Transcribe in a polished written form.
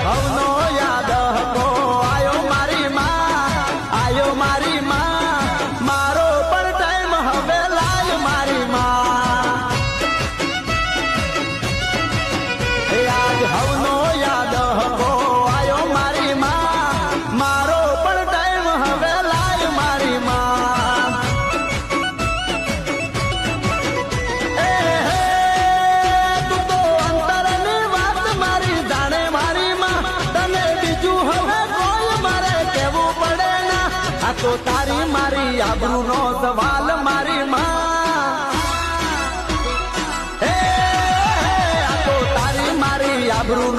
હવનો યાદ હકો આયો મારી માં મારો પણ ટાઈમ હવે લાય મારી માં આજ હવનો યાદ હકો આયો મારી માં મારો પણ ટાઈમ હવે લાય મારી માં તું તો અંતરની વાત મારી જાણે મારી માં તને બીજું હવે કોઈ મારે કહેવું પડે ના આ તો તારી મારી આબરૂનો સવાલ મારી માં આ તો તારી મારી આબરૂ